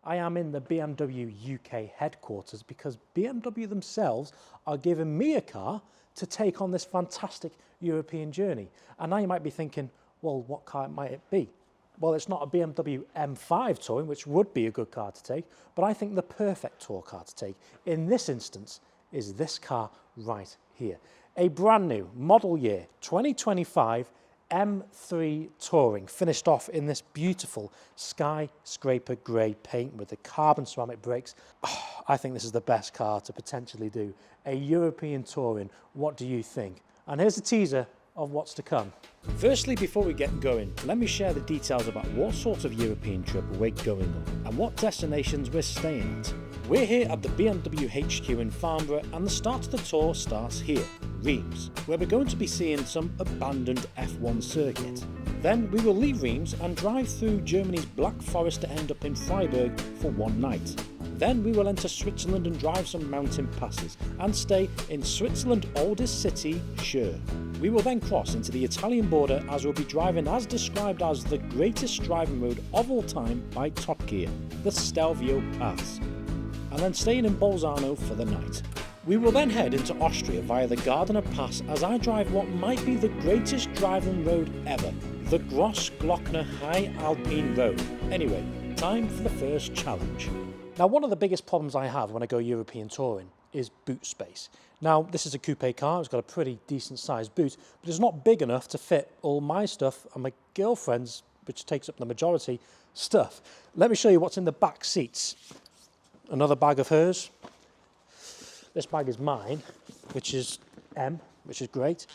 I am in the BMW UK headquarters because BMW themselves are giving me a car to take on this fantastic European journey. And now you might be thinking, well, what car might it be? Well, it's not a BMW M3 Touring, which would be a good car to take, but I think the perfect tour car to take in this instance is this car right here. A brand new model year 2025 M3 Touring, finished off in this beautiful skyscraper grey paint with the carbon ceramic brakes. Oh, I think this is the best car to potentially do a European touring. What do you think? And here's a teaser of what's to come. Firstly, before we get going, let me share the details about what sort of European trip we're going on and what destinations we're staying at. We're here at the BMW HQ in Farnborough, and the start of the tour starts here, Reims, where we're going to be seeing some abandoned F1 circuit. Then we will leave Reims and drive through Germany's Black Forest to end up in Freiburg for one night. Then we will enter Switzerland and drive some mountain passes and stay in Switzerland's oldest city, Chur. We will then cross into the Italian border as we'll be driving as described as the greatest driving road of all time by Top Gear, the Stelvio Pass, and then staying in Bolzano for the night. We will then head into Austria via the Bernina Pass as I drive what might be the greatest driving road ever, the Grossglockner High Alpine Road. Anyway, time for the first challenge. Now, one of the biggest problems I have when I go European touring is boot space. Now, this is a coupe car, it's got a pretty decent sized boot, but it's not big enough to fit all my stuff and my girlfriend's, which takes up the majority, stuff. Let me show you what's in the back seats. Another bag of hers. This bag is mine, which is M, which is great.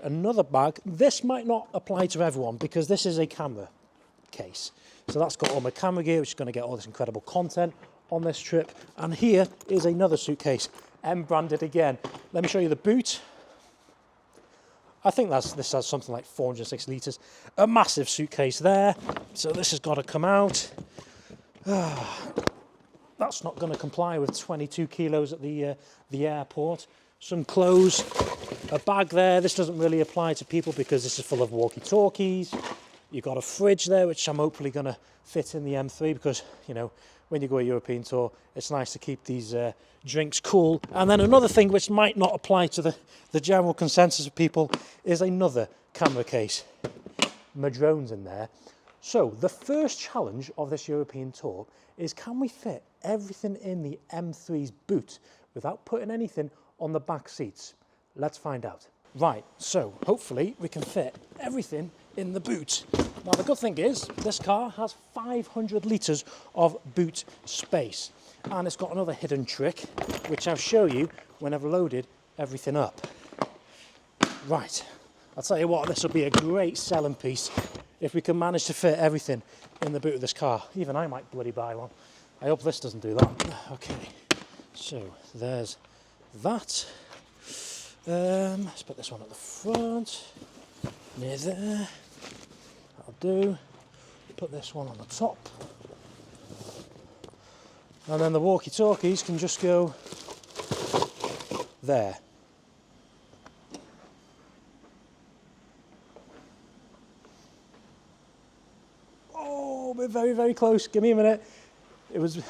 Another bag. This might not apply to everyone because this is a camera case. So that's got all my camera gear, which is going to get all this incredible content on this trip. And here is another suitcase, M branded again. Let me show you the boot. I think this has something like 406 litres. A massive suitcase there. So this has got to come out. That's not going to comply with 22 kilos at the airport. Some clothes, a bag there. This doesn't really apply to people because this is full of walkie-talkies. You've got a fridge there, which I'm hopefully going to fit in the M3 because, you know, when you go a European tour, it's nice to keep these drinks cool. And then another thing which might not apply to the general consensus of people is another camera case. My drone's in there. So the first challenge of this European tour is, can we fit everything in the M3's boot without putting anything on the back seats? Let's find out. Right, so hopefully we can fit everything in the boot. Now the good thing is this car has 500 litres of boot space, and it's got another hidden trick which I'll show you when I've loaded everything up. Right, I'll tell you what, this will be a great selling piece if we can manage to fit everything in the boot of this car. Even I might bloody buy one. I hope this doesn't do that. Okay, so there's that. Let's put this one at the front, near there. That'll do. Put this one on the top. And then the walkie-talkies can just go there. Oh, we're very, very close. Give me a minute. It was...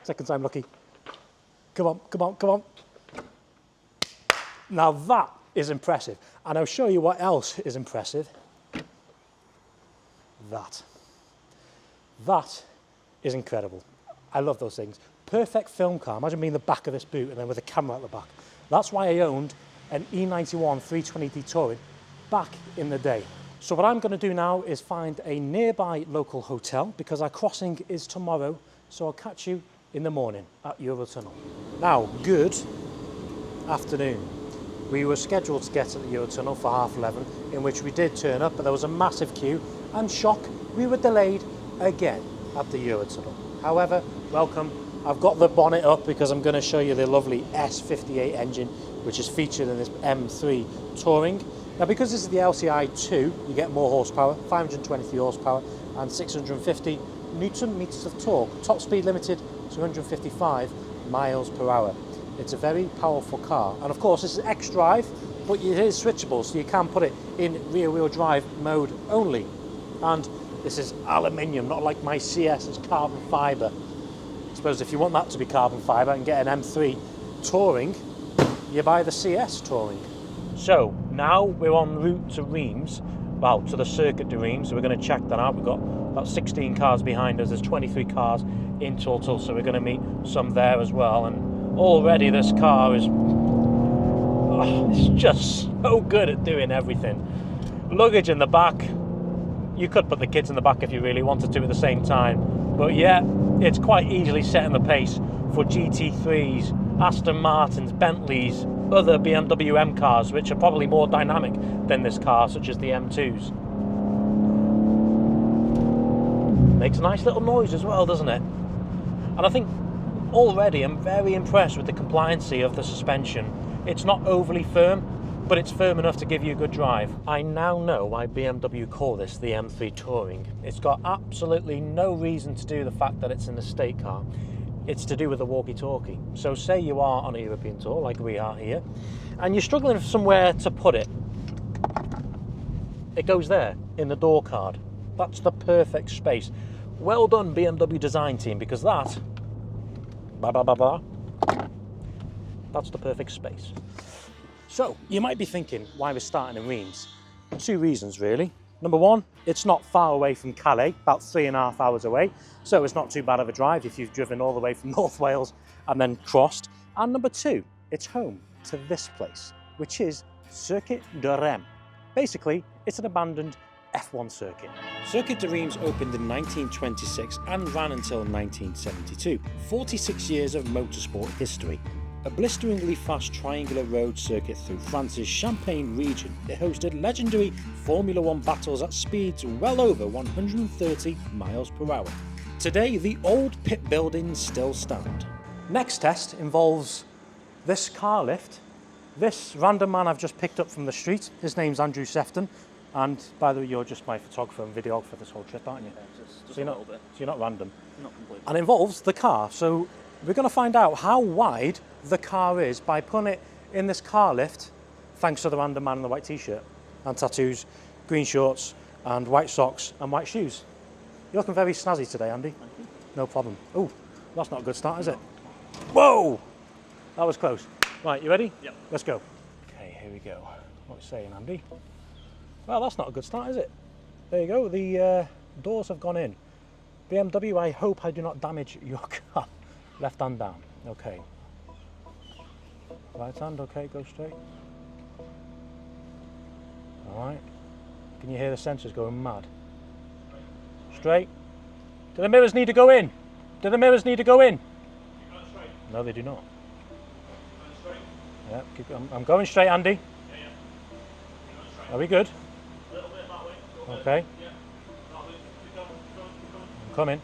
Second time lucky. Come on, come on, come on. Now that is impressive. And I'll show you what else is impressive. That is incredible. I love those things. Perfect film car. Imagine being the back of this boot and then with a camera at the back. That's why I owned an E91 320D Touring back in the day. So what I'm going to do now is find a nearby local hotel because our crossing is tomorrow. So I'll catch you in the morning at Eurotunnel. Now, good afternoon. We were scheduled to get at the Eurotunnel for 11:30, in which we did turn up, but there was a massive queue, and shock, we were delayed again at the Eurotunnel. However, welcome. I've got the bonnet up because I'm going to show you the lovely S58 engine, which is featured in this M3 Touring. Now, because this is the LCI 2, you get more horsepower, 523 horsepower, and 650 Newton meters of torque. Top speed limited to 155 miles per hour. It's a very powerful car. And of course, this is X-Drive, but it is switchable, so you can put it in rear-wheel drive mode only. And this is aluminium, not like my CS, it's carbon fibre. I suppose if you want that to be carbon fibre and get an M3 Touring, you buy the CS Touring. So now we're en route to Reims, well, to the Circuit de Reims, so we're going to check that out. We've got about 16 cars behind us, there's 23 cars in total, so we're going to meet some there as well. And already this car is, it's just so good at doing everything. Luggage in the back, you could put the kids in the back if you really wanted to at the same time, but yeah, it's quite easily setting the pace for GT3s, Aston Martins, Bentleys, other BMW M cars, which are probably more dynamic than this car, such as the M2s. Makes a nice little noise as well, doesn't it? And I think already I'm very impressed with the compliancy of the suspension. It's not overly firm, but it's firm enough to give you a good drive. I now know why BMW call this the M3 Touring. It's got absolutely no reason to do the fact that it's an estate car. It's to do with the walkie-talkie. So say you are on a European tour, like we are here, and you're struggling for somewhere to put it. It goes there, in the door card. That's the perfect space. Well done, BMW design team, because that, that's the perfect space. So, you might be thinking why we're starting in Reims. 2 reasons, really. Number 1, it's not far away from Calais, about 3.5 hours away, so it's not too bad of a drive if you've driven all the way from North Wales and then crossed. And number 2, it's home to this place, which is Circuit de Reims. Basically, it's an abandoned F1 circuit. Circuit de Reims opened in 1926 and ran until 1972. 46 years of motorsport history. A blisteringly fast triangular road circuit through France's Champagne region, it hosted legendary Formula 1 battles at speeds well over 130 miles per hour. Today, the old pit buildings still stand. Next test involves this car lift. This random man I've just picked up from the street, his name's Andrew Sefton, and by the way, you're just my photographer and videographer this whole trip, aren't you? Yeah, just so, you're not random. Not completely. And it involves the car, so we're going to find out how wide the car is by putting it in this car lift, thanks to the random man in the white t-shirt and tattoos, green shorts and white socks and white shoes. You're looking very snazzy today, Andy. Thank you. No problem. Oh, that's not a good start, is it? Whoa! That was close. Right, you ready? Yep. Let's go. Okay, here we go. What are you saying, Andy? Well, that's not a good start, is it? There you go, the doors have gone in. BMW, I hope I do not damage your car. Left hand down, okay. Right hand, okay, go straight. All right. Can you hear the sensors going mad? Straight. Do the mirrors need to go in? Do the mirrors need to go in? No, they do not. Yeah, I'm going straight, Andy. Are we good? Okay. I'm coming.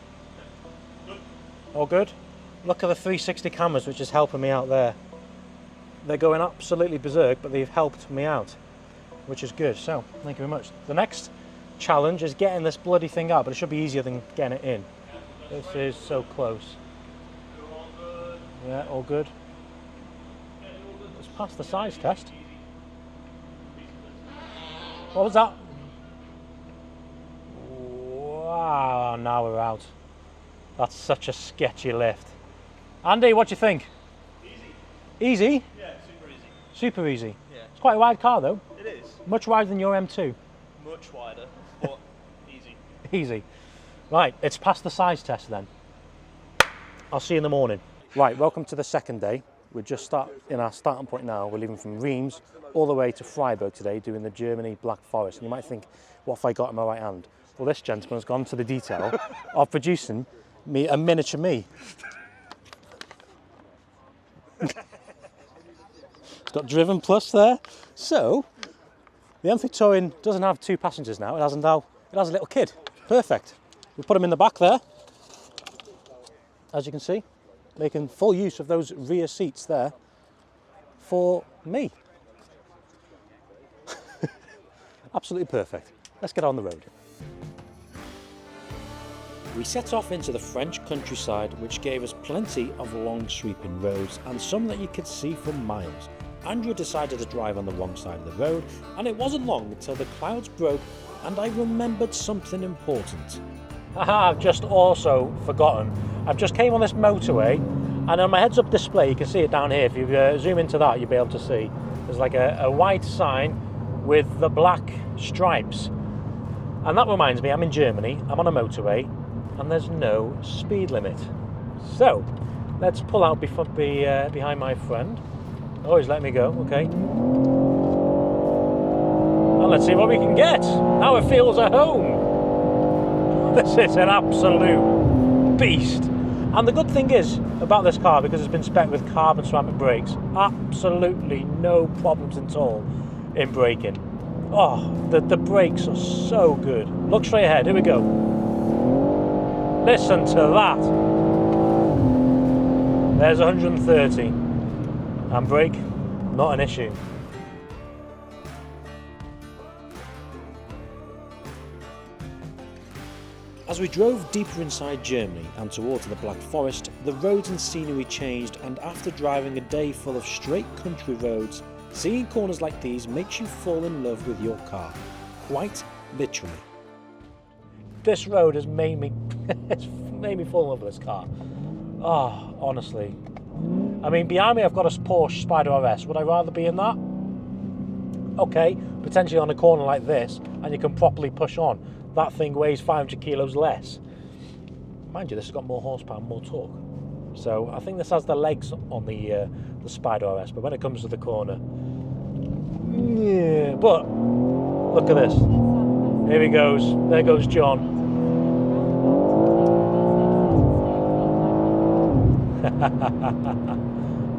All good? Look at the 360 cameras, which is helping me out there. They're going absolutely berserk, but they've helped me out, which is good. So, thank you very much. The next challenge is getting this bloody thing out, but it should be easier than getting it in. This is so close. Yeah, all good. Let's pass the size test. What was that? Wow, now we're out. That's such a sketchy lift. Andy, what do you think? Easy. Easy? Yeah, super easy. Super easy. Yeah. It's quite a wide car though. It is. Much wider than your M2. Much wider, but easy. Easy. Right, it's past the size test then. I'll see you in the morning. Right, welcome to the second day. We're just in our starting point now. We're leaving from Reims all the way to Freiburg today, doing the Germany Black Forest. And you might think, what have I got in my right hand? Well, this gentleman's gone to the detail of producing me a miniature me. It's got Driven Plus there. So, the M3 Touring doesn't have 2 passengers now. It has a little kid. Perfect. We put him in the back there, as you can see, making full use of those rear seats there for me. Absolutely perfect. Let's get on the road. We set off into the French countryside, which gave us plenty of long sweeping roads and some that you could see for miles. Andrew decided to drive on the wrong side of the road, and it wasn't long until the clouds broke and I remembered something important. I've just also forgotten. I've just came on this motorway, and on my heads-up display, you can see it down here. If you zoom into that, you'll be able to see there's like a white sign with the black stripes. And that reminds me, I'm in Germany, I'm on a motorway, and there's no speed limit. So, let's pull out behind my friend. Oh, he's letting me go, okay. And let's see what we can get. Now it feels at home. This is an absolute beast. And the good thing is about this car, because it's been spec'd with carbon ceramic brakes, absolutely no problems at all in braking. Oh, the brakes are so good. Look straight ahead, here we go. Listen to that. There's 130. And brake, not an issue. As we drove deeper inside Germany and towards the Black Forest, the roads and scenery changed, and after driving a day full of straight country roads, seeing corners like these makes you fall in love with your car. Quite literally. This road has made me it's made me fall in love with this car. Oh, honestly. I mean, behind me I've got a Porsche Spider RS. Would I rather be in that? Okay, potentially on a corner like this, and you can properly push on. That thing weighs 500 kilos less. Mind you, this has got more horsepower, more torque. So I think this has the legs on the Spider RS, but when it comes to the corner, yeah. But look at this. Here he goes. There goes John.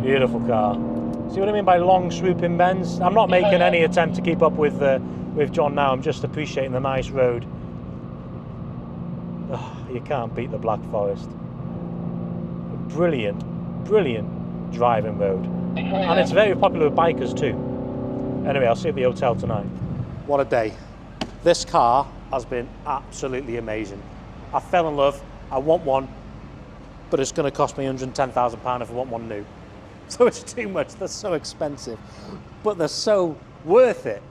Beautiful car. See what I mean by long swooping bends? I'm not making any attempt to keep up with John now. I'm just appreciating the nice road. Oh, you can't beat the Black Forest. A brilliant, brilliant driving road. And it's very popular with bikers too. Anyway, I'll see you at the hotel tonight. What a day. This car has been absolutely amazing. I fell in love. I want one, but it's going to cost me £110,000 if I want one new. So it's too much. They're so expensive, but they're so worth it.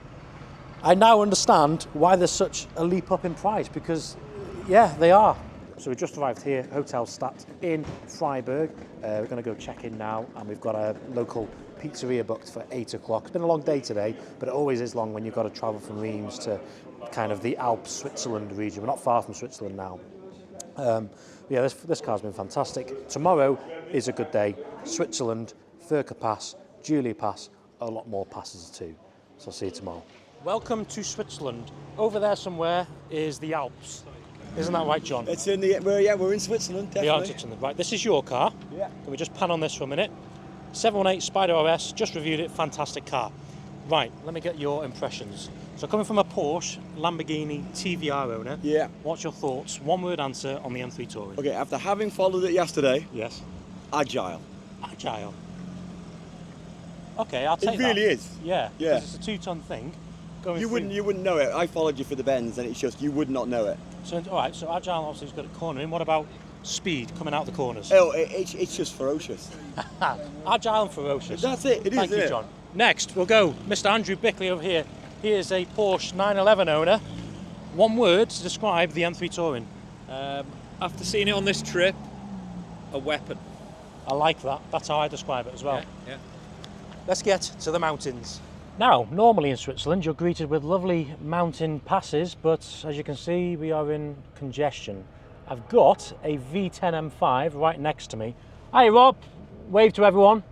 I now understand why there's such a leap up in price, because yeah, they are. So we just arrived here, Hotel Stat in Freiburg. We're going to go check in now, and we've got a local pizzeria booked for 8 o'clock. It's been a long day today, but it always is long when you've got to travel from Reims to kind of the Alps, Switzerland region. We're not far from Switzerland now. Yeah, this car's been fantastic. Tomorrow is a good day. Switzerland, Furka Pass, Julia Pass, a lot more passes too. So I'll see you tomorrow. Welcome to Switzerland. Over there somewhere is the Alps. Isn't that right, John? It's in the we're in Switzerland, definitely. We are in Switzerland, right? This is your car. Yeah. Can we just pan on this for a minute? 718 Spider RS, just reviewed it, fantastic car. Right, let me get your impressions. So coming from a Porsche, Lamborghini, TVR owner, Yeah. what's your thoughts? One word answer on the M3 Touring. Okay, after having followed it yesterday, Yes. agile. Agile. Okay, I'll take It that. really is. Yeah, Yeah. because it's a 2-ton thing. Going You through. wouldn't know it. I followed you for the bends, and it's just you would not know it. So, all right, so agile obviously is good at cornering. What about speed coming out the corners? Oh, it's just ferocious. Agile and ferocious. That's it. It is. Thank you, isn't it? John. Next, we'll go Mr. Andrew Bickley over here. He is a Porsche 911 owner. One word to describe the M3 Touring. After seeing it on this trip, a weapon. I like that. That's how I describe it as well. Yeah. Let's get to the mountains. Now, normally in Switzerland, you're greeted with lovely mountain passes, but as you can see, we are in congestion. I've got a V10 M5 right next to me. Hi, Rob. Wave to everyone.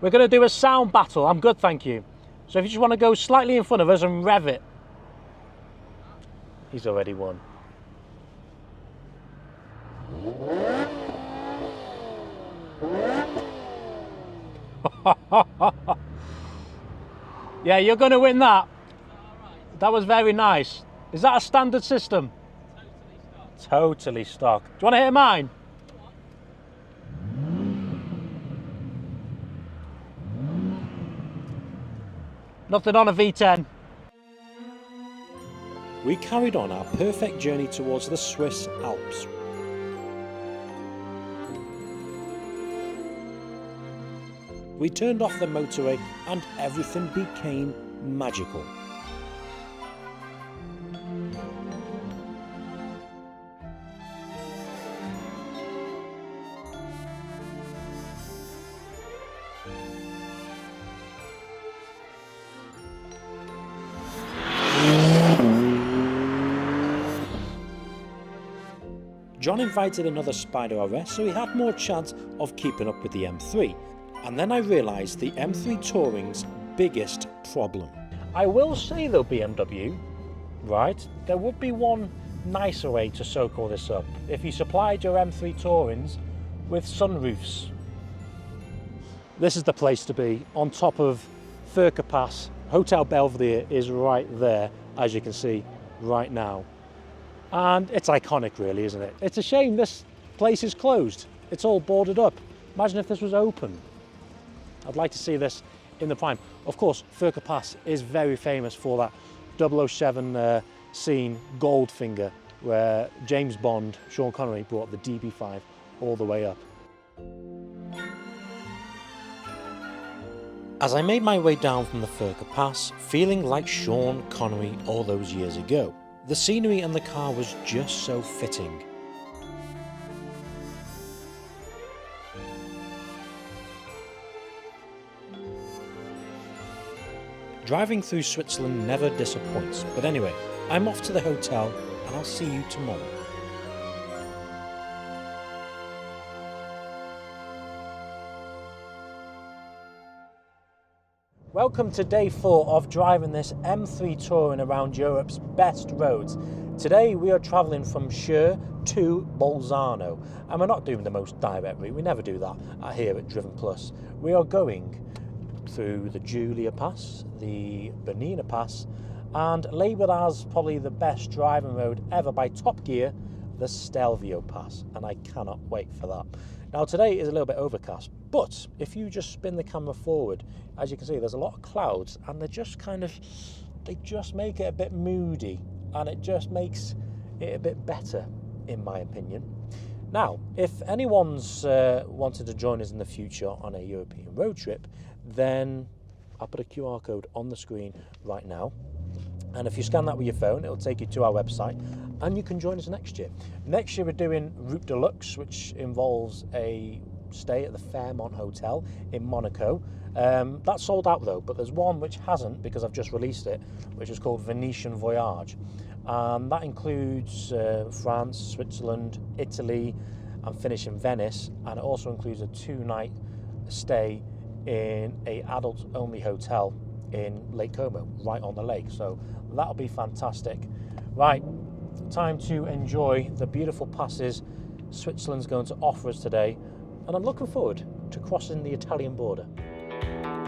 We're going to do a sound battle. I'm good, thank you. So if you just want to go slightly in front of us and rev it. He's already won. Yeah, you're going to win that. That was very nice. Is that a standard system? Totally stock. Do you want to hear mine? Nothing on a V10. We carried on our perfect journey towards the Swiss Alps. We turned off the motorway and everything became magical. John invited another Spider RS, so he had more chance of keeping up with the M3. And then I realised the M3 Touring's biggest problem. I will say though, BMW, right, there would be one nicer way to soak all this up. If you supplied your M3 Tourings with sunroofs. This is the place to be, on top of Furka Pass. Hotel Belvedere is right there, as you can see right now. And it's iconic really, isn't it? It's a shame this place is closed. It's all boarded up. Imagine if this was open. I'd like to see this in the prime. Of course, Furka Pass is very famous for that 007 scene, Goldfinger, where James Bond, Sean Connery, brought the DB5 all the way up. As I made my way down from the Furka Pass, feeling like Sean Connery all those years ago, the scenery and the car was just so fitting. Driving through Switzerland never disappoints, but anyway, I'm off to the hotel and I'll see you tomorrow. Welcome to day 4 of driving this M3 Touring around Europe's best roads. Today we are travelling from Chur to Bolzano, and we're not doing the most direct route, we never do that here at Driven Plus. We are going through the Julia Pass, the Bernina Pass, and labelled as probably the best driving road ever by Top Gear, the Stelvio Pass, and I cannot wait for that. Now today is a little bit overcast, but if you just spin the camera forward, as you can see there's a lot of clouds and they just make it a bit moody, and it just makes it a bit better in my opinion. Now, if anyone's wanted to join us in the future on a European road trip, then I'll put a QR code on the screen right now. And if you scan that with your phone, it'll take you to our website and you can join us next year. Next year we're doing Route Deluxe, which involves a stay at the Fairmont Hotel in Monaco. That's sold out though, but there's one which hasn't because I've just released it, which is called Venetian Voyage. That includes France, Switzerland, Italy, and finish in Venice, and it also includes a 2-night stay in a adult-only hotel in Lake Como, right on the lake. So that'll be fantastic. Right, time to enjoy the beautiful passes Switzerland's going to offer us today, and I'm looking forward to crossing the Italian border.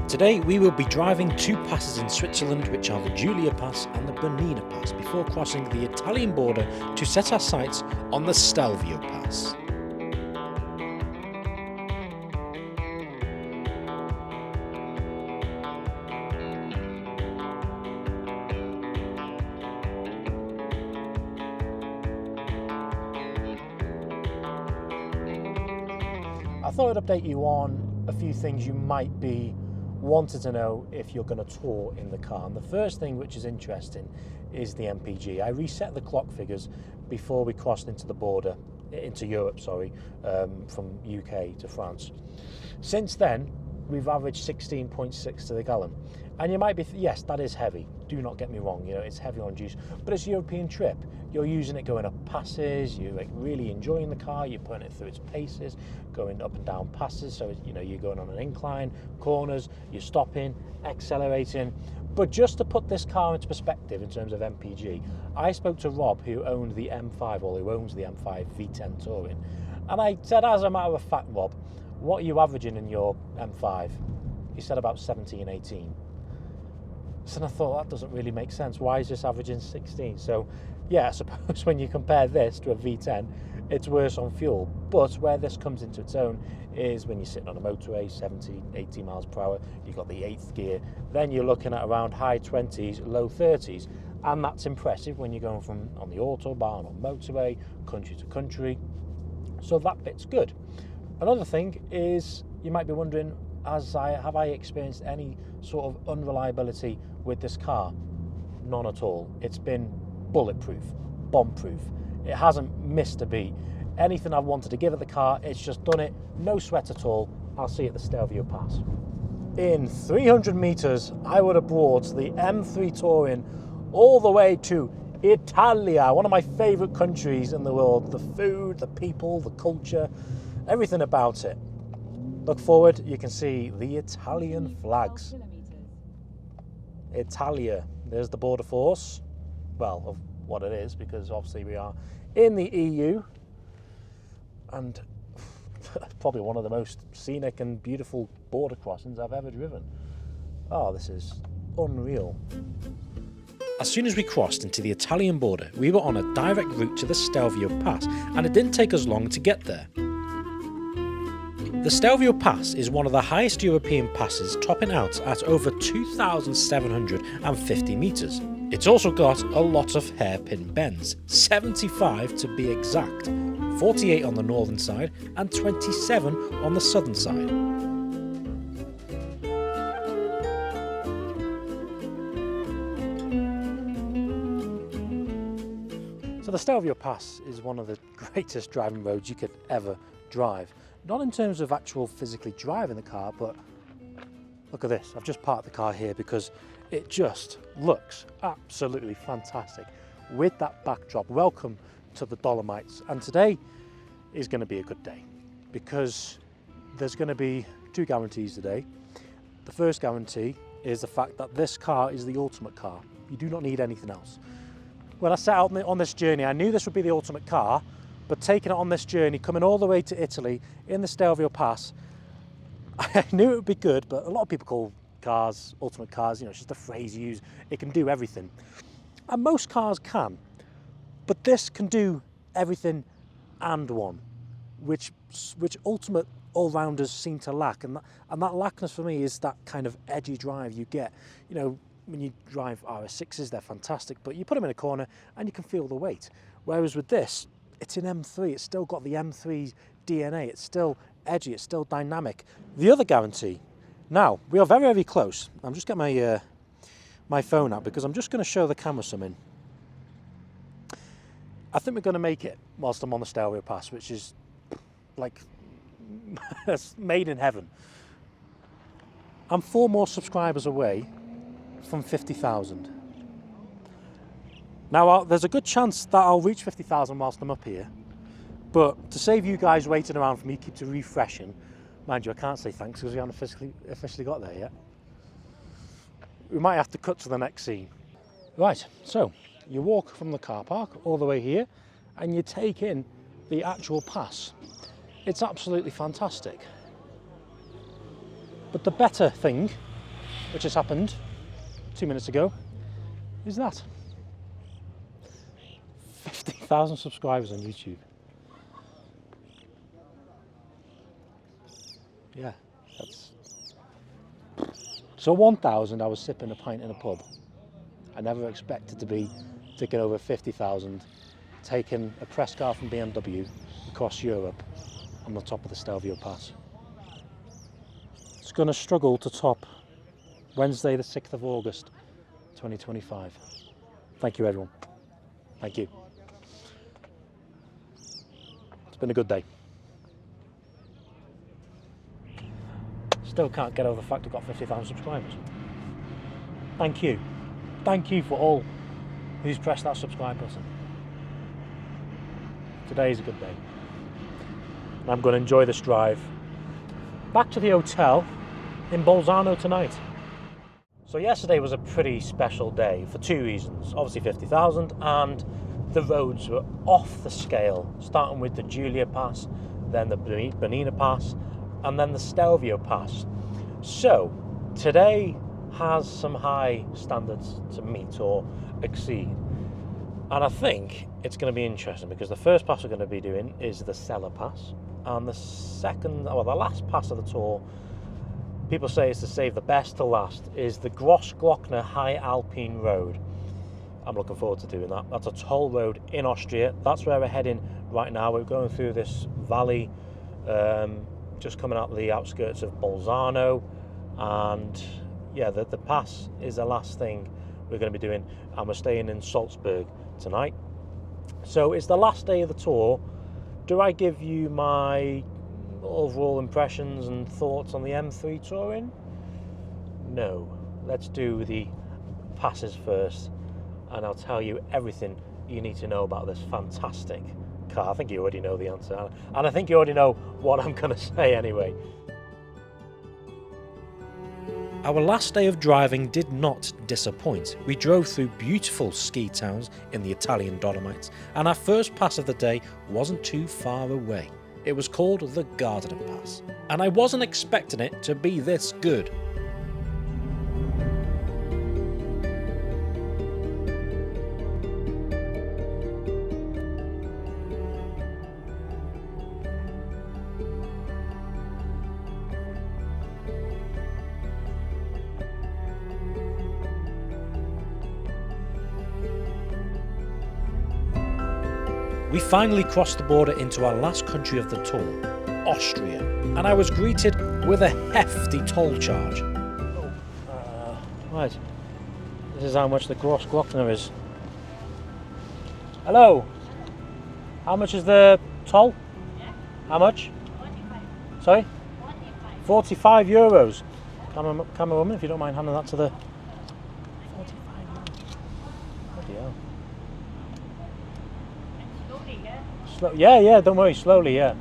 Today we will be driving 2 passes in Switzerland, which are the Julia Pass and the Bernina Pass, before crossing the Italian border to set our sights on the Stelvio Pass. I thought I'd update you on a few things you might be wanted to know if you're going to tour in the car. And the first thing which is interesting is the MPG. I reset the clock figures before we crossed into the border, into Europe, sorry, from UK to France. Since then, we've averaged 16.6 to the gallon. And you might be, yes, that is heavy. Do not get me wrong, you know, it's heavy on juice, but it's a European trip. You're using it going up passes, you're like really enjoying the car, you're putting it through its paces, going up and down passes, so you know you're going on an incline, corners, you're stopping, accelerating. But just to put this car into perspective in terms of MPG, I spoke to Rob, who owned the M5, or who owns the M5 V10 Touring, and I said, as a matter of fact, Rob, what are you averaging in your M5? He said about 17, 18. So I thought that doesn't really make sense. Why is this averaging 16? So yeah, I suppose when you compare this to a V10, it's worse on fuel. But where this comes into its own is when you're sitting on a motorway, 70, 80 miles per hour, you've got the 8th gear, then you're looking at around high 20s, low 30s. And that's impressive when you're going from on the autobahn or motorway, country to country. So that bit's good. Another thing is, you might be wondering, have I experienced any sort of unreliability with this car? None at all. It's been bulletproof, bomb-proof. It hasn't missed a beat. Anything I've wanted to give at the car, it's just done it. No sweat at all. I'll see you at the Stelvio Pass. In 300 meters, I would have brought the M3 Touring all the way to Italia, one of my favorite countries in the world. The food, the people, the culture, everything about it. Look forward, you can see the Italian flags. Italia, there's the border force. Well, of what it is, because obviously we are in the EU. And probably one of the most scenic and beautiful border crossings I've ever driven. Oh, this is unreal. As soon as we crossed into the Italian border, we were on a direct route to the Stelvio Pass, and it didn't take us long to get there. The Stelvio Pass is one of the highest European passes, topping out at over 2,750 metres. It's also got a lot of hairpin bends, 75 to be exact, 48 on the northern side and 27 on the southern side. So the Stelvio Pass is one of the greatest driving roads you could ever drive. Not in terms of actual physically driving the car, but look at this. I've just parked the car here because it just looks absolutely fantastic with that backdrop. Welcome to the Dolomites. And today is going to be a good day because there's going to be two guarantees today. The first guarantee is the fact that this car is the ultimate car. You do not need anything else. When I set out on this journey, I knew this would be the ultimate car, but taking it on this journey, coming all the way to Italy in the Stelvio Pass, I knew it would be good, but a lot of people call cars ultimate cars, you know, it's just a phrase you use. It can do everything. And most cars can, but this can do everything and one, which ultimate all-rounders seem to lack. And that lackness for me is that kind of edgy drive you get. You know, when you drive RS6s, they're fantastic, but you put them in a corner and you can feel the weight. Whereas with this, it's an M3, it's still got the M3 DNA, it's still edgy, it's still dynamic. The other guarantee, now, we are very, very close. I'm just getting my, my phone out because I'm just going to show the camera something. I think we're going to make it whilst I'm on the Stelvio Pass, which is like made in heaven. I'm 4 more subscribers away from 50,000. Now, there's a good chance that I'll reach 50,000 whilst I'm up here, but to save you guys waiting around for me, keep to refreshing. Mind you, I can't say thanks because we haven't officially got there yet. We might have to cut to the next scene. Right, so you walk from the car park all the way here and you take in the actual pass. It's absolutely fantastic. But the better thing, which has happened 2 minutes ago, is that 50,000 subscribers on YouTube. Yeah, that's... So 1,000 I was sipping a pint in a pub. I never expected to be ticking over 50,000, taking a press car from BMW across Europe on the top of the Stelvio Pass. It's going to struggle to top Wednesday the 6th of August 2025. Thank you everyone. Thank you. It's been a good day. Still can't get over the fact I've got 50,000 subscribers. Thank you. Thank you for all who's pressed that subscribe button. Today is a good day. And I'm going to enjoy this drive back to the hotel in Bolzano tonight. So yesterday was a pretty special day for 2 reasons. Obviously 50,000 and the roads were off the scale, starting with the Giulia Pass, then the Bernina Pass, and then the Stelvio Pass. So today has some high standards to meet or exceed. And I think it's going to be interesting because the first pass we're going to be doing is the Cellar Pass, and the last pass of the tour, people say it's to save the best to last, is the Grossglockner High Alpine Road. I'm looking forward to doing that. That's a toll road in Austria. That's where we're heading right now. We're going through this valley just coming out of the outskirts of Bolzano, and yeah, the pass is the last thing we're going to be doing, and we're staying in Salzburg tonight. So it's the last day of the tour. Do I give you my overall impressions and thoughts on the M3 Touring? No. Let's do the passes first, and I'll tell you everything you need to know about this fantastic car. I think you already know the answer, and I think you already know what I'm going to say anyway. Our last day of driving did not disappoint. We drove through beautiful ski towns in the Italian Dolomites, and our first pass of the day wasn't too far away. It was called the Bernina Pass, and I wasn't expecting it to be this good. We finally crossed the border into our last country of the tour, Austria, and I was greeted with a hefty toll charge. Right, this is how much the Grossglockner is. Hello, how much is the toll? Yeah. How much? 45. Sorry? 45. 45 euros. Camerawoman, if you don't mind handing that to the... 45 euros. Bloody hell. Slowly, yeah? Yeah, don't worry, slowly, yeah.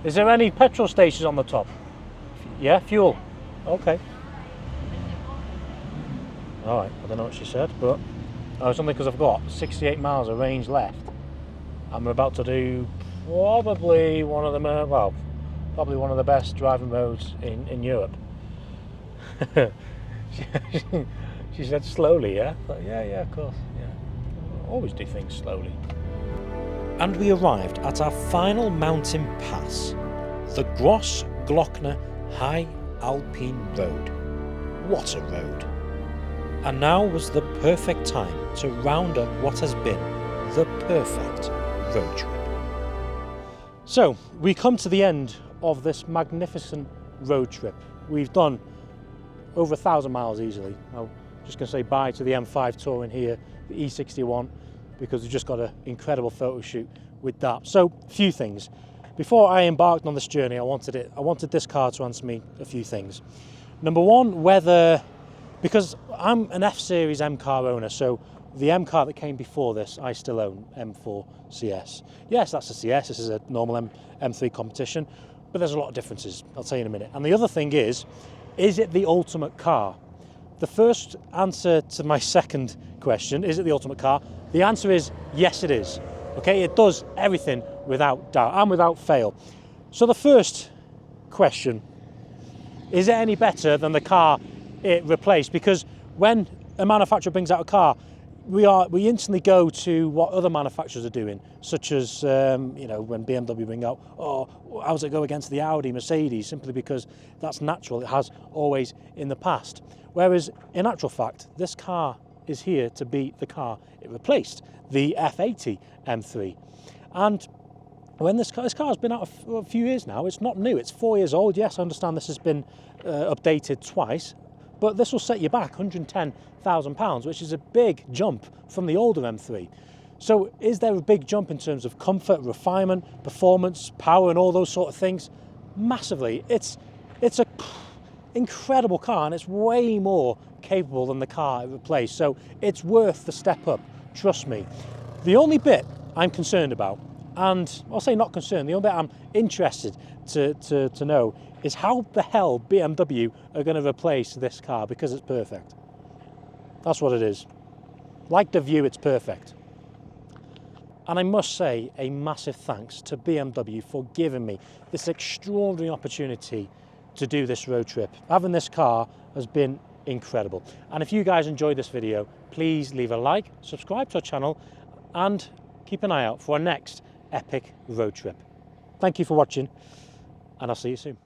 Is there any petrol stations on the top? Yeah, fuel. Okay. Alright, I don't know what she said, but it's only because I've got 68 miles of range left. I'm about to do probably one of the probably one of the best driving modes in Europe. She said slowly, yeah? But yeah, of course, yeah. Always do things slowly. And we arrived at our final mountain pass, the Grossglockner High Alpine Road. What a road! And now was the perfect time to round up what has been the perfect road trip. So, we come to the end of this magnificent road trip. We've done over 1,000 miles easily. I'm just going to say bye to the M5 Touring here, the E61, because we just got an incredible photo shoot with that. So, a few things. Before I embarked on this journey, I wanted this car to answer me a few things. Number one, whether, because I'm an F-Series M car owner, so the M car that came before this, I still own, M4 CS. Yes, that's a CS, this is a normal M3 competition, but there's a lot of differences, I'll tell you in a minute. And the other thing is it the ultimate car? The first answer to my second question, is it the ultimate car? The answer is yes, it is. Okay, it does everything without doubt and without fail. So the first question, is it any better than the car it replaced? Because when a manufacturer brings out a car, we instantly go to what other manufacturers are doing, such as when BMW bring out, how does it go against the Audi, Mercedes, simply because that's natural, it has always in the past. Whereas in actual fact, this car is here to be the car it replaced, the F80 M3. And when this car has been out a few years now, it's not new, it's 4 years old. Yes, I understand this has been updated twice, but this will set you back £110,000, which is a big jump from the older M3. So is there a big jump in terms of comfort, refinement, performance, power and all those sort of things? Massively. It's a incredible car, and it's way more capable than the car it replaced, so it's worth the step up, trust me. The only bit I'm concerned about, and I'll say not concerned, the only bit I'm interested to know is how the hell BMW are going to replace this car, because it's perfect. That's what it is. Like the View, it's perfect. And I must say a massive thanks to BMW for giving me this extraordinary opportunity to do this road trip. Having this car has been incredible. And if you guys enjoyed this video, please leave a like, subscribe to our channel, and keep an eye out for our next epic road trip. Thank you for watching, and I'll see you soon.